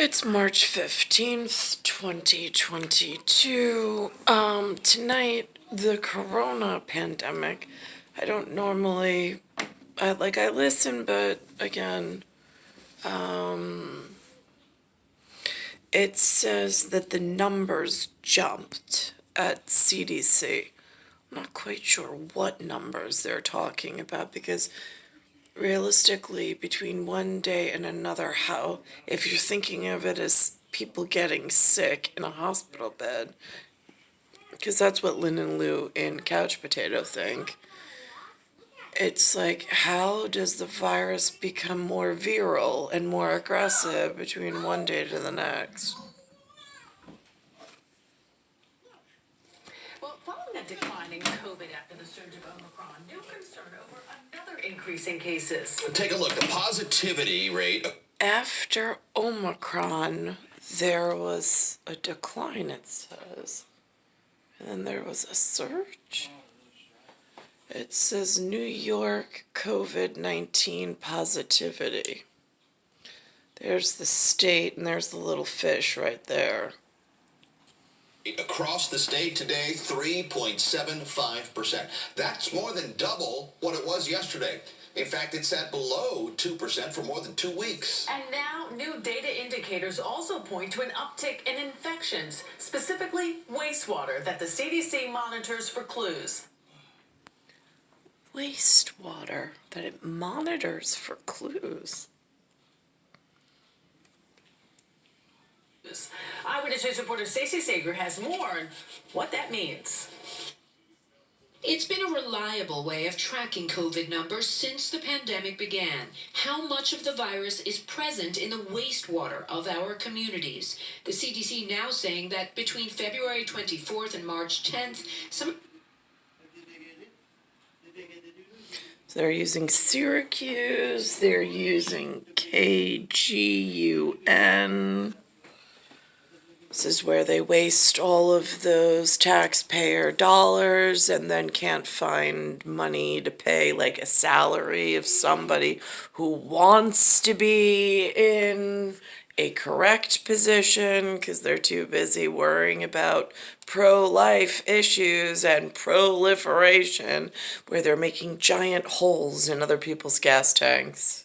It's March 15th, 2022. Tonight, the corona pandemic. I don't normally, I listen, but again, it says that the numbers jumped at CDC. I'm not quite sure what numbers they're talking about because realistically, between one day and another, how, if you're thinking of it as people getting sick in a hospital bed, because that's what Lynn and Lou in Couch Potato think, it's like, how does the virus become more virile and more aggressive between one day to the next? Well, following a decline in COVID after the surge of Omicron, new concern over another increase in cases. Take a look. The positivity rate. After Omicron, there was a decline, it says. And then there was a surge. It says New York COVID-19 positivity. There's the state, and there's the little fish right there. Across the state today, 3.75%. That's more than double what it was yesterday. In fact, it's at below 2% for more than 2 weeks. And now, new data indicators also point to an uptick in infections, specifically wastewater, that the CDC monitors for clues. Wastewater that it monitors for clues. Eyewitness News reporter Stacey Sager has more on what that means. It's been a reliable way of tracking COVID numbers since the pandemic began. How much of the virus is present in the wastewater of our communities? The CDC now saying that between February 24th and March 10th, They're using Syracuse, they're using KGUN. This is where they waste all of those taxpayer dollars and then can't find money to pay like a salary of somebody who wants to be in a correct position because they're too busy worrying about pro-life issues and proliferation, where they're making giant holes in other people's gas tanks.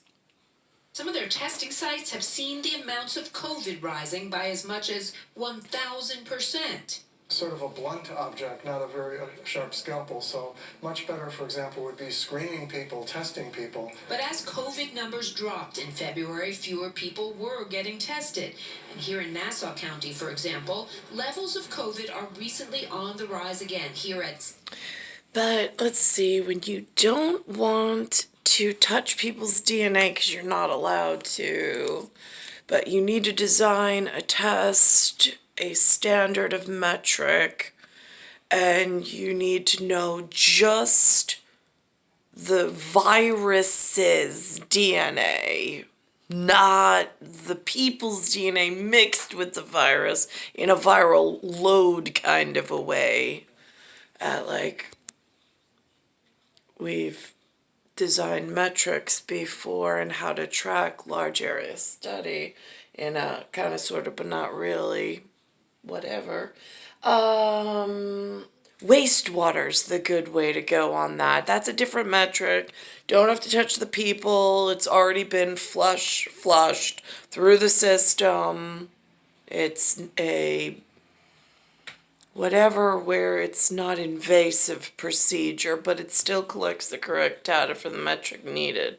some of their testing sites have seen the amounts of COVID rising by as much as 1,000%. Sort of a blunt object, not a very sharp scalpel. So much better, for example, would be screening people, testing people. But as COVID numbers dropped in February, fewer people were getting tested. And here in Nassau County, for example, levels of COVID are recently on the rise again here at... But let's see, when you don't want to touch people's DNA because you're not allowed to, but you need to design a test, a standard of metric, and you need to know just the virus's DNA, not the people's DNA mixed with the virus in a viral load kind of a way. We've designed metrics before and how to track large area study in a kind of sort of but not really whatever. Wastewater's the good way to go on that. That's a different metric. Don't have to touch the people. It's already been flushed through the system. It's a whatever where it's not invasive procedure, but it still collects the correct data for the metric needed.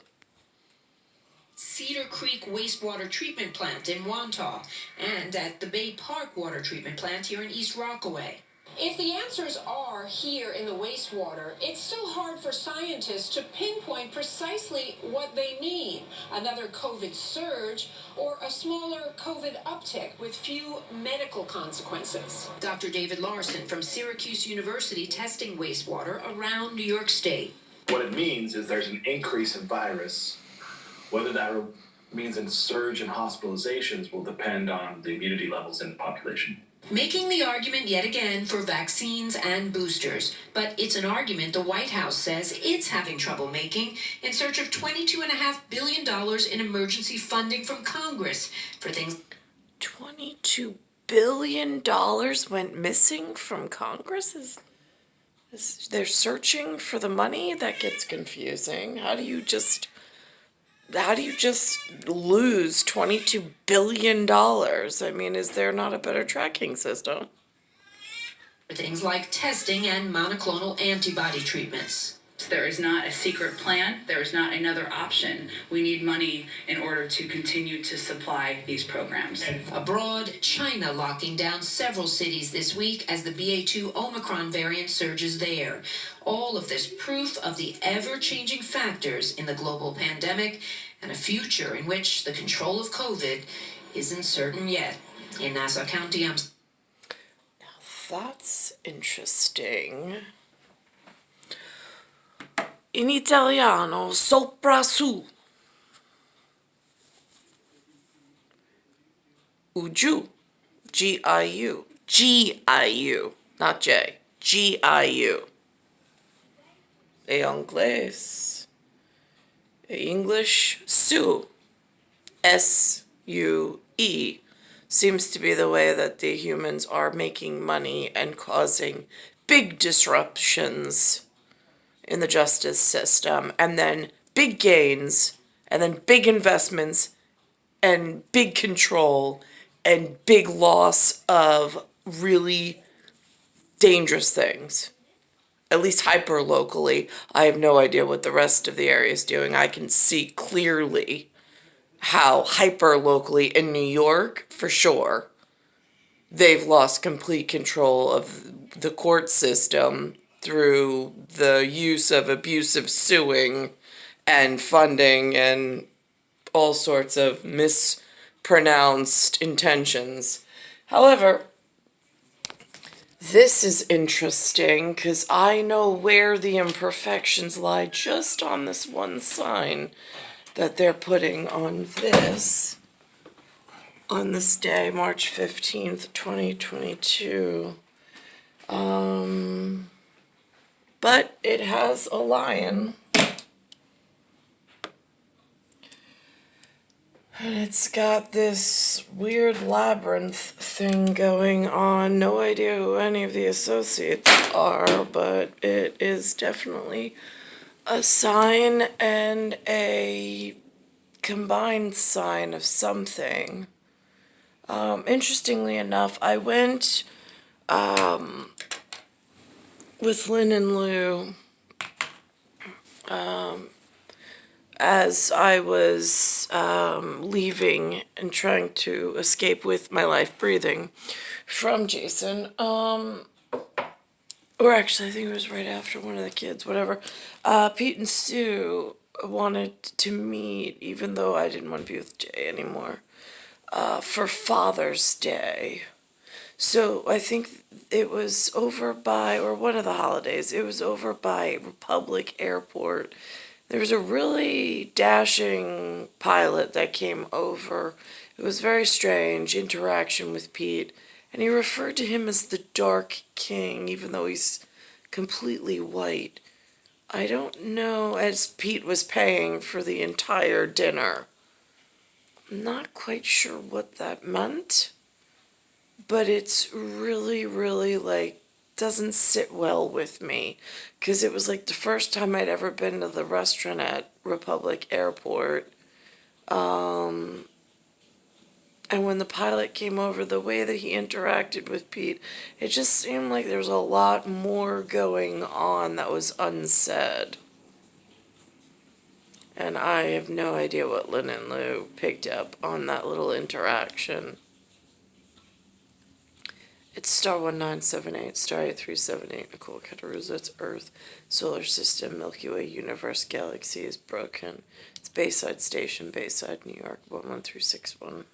Cedar Creek Wastewater Treatment Plant in Wantagh and at the Bay Park Water Treatment Plant here in East Rockaway. If the answers are here in the wastewater, it's still hard for scientists to pinpoint precisely what they mean. Another COVID surge or a smaller COVID uptick with few medical consequences. Dr. David Larson from Syracuse University testing wastewater around New York State. What it means is there's an increase in virus. Whether that means a surge in hospitalizations will depend on the immunity levels in the population. Making the argument yet again for vaccines and boosters. But it's an argument the White House says it's having trouble making in search of $22.5 billion in emergency funding from Congress for things. $22 billion went missing from Congress? They're searching for the money? That gets confusing. How do you just lose $22 billion? I mean, is there not a better tracking system? Things like testing and monoclonal antibody treatments. There is not a secret plan. There is not another option. We need money in order to continue to supply these programs. Abroad, China locking down several cities this week as the BA2 Omicron variant surges there. All of this proof of the ever-changing factors in the global pandemic and a future in which the control of COVID isn't certain yet. In Nassau County, I'm... That's interesting. In Italiano, sopra su. Giù. G-I-U. G-I-U. Not J. G-I-U. E Anglais. English, su. S-U-E. Seems to be the way that the humans are making money and causing big disruptions in the justice system, and then big gains, and then big investments, and big control, and big loss of really dangerous things. At least hyper locally. I have no idea what the rest of the area is doing. I can see clearly how hyper locally in New York, for sure, they've lost complete control of the court system through the use of abusive suing and funding and all sorts of mispronounced intentions. However, this is interesting because I know where the imperfections lie just on this one sign that they're putting on this day, March 15th, 2022. But it has a lion. And it's got this weird labyrinth thing going on. No idea who any of the associates are, but it is definitely a sign and a combined sign of something. Interestingly enough, I went with Lynn and Lou as I was leaving and trying to escape with my life breathing from Jason. Or actually, I think it was right after one of the kids, whatever. Pete and Stu wanted to meet, even though I didn't want to be with Jay anymore, for Father's Day. So I think it was over by, or one of the holidays, it was over by Republic Airport. There was a really dashing pilot that came over. It was very strange interaction with Pete. And he referred to him as the Dark King, even though he's completely white. I don't know, as Pete was paying for the entire dinner. I'm not quite sure what that meant. But it's really, really, doesn't sit well with me. Because it was the first time I'd ever been to the restaurant at Republic Airport. And when the pilot came over, the way that he interacted with Pete, it just seemed like there was a lot more going on that was unsaid. And I have no idea what Lynn and Lou picked up on that little interaction. It's star 1978, star 8378, Nicole, Cattaruzza, it's Earth, Solar System, Milky Way, Universe, Galaxy is broken. It's Bayside Station, Bayside, New York, 11361.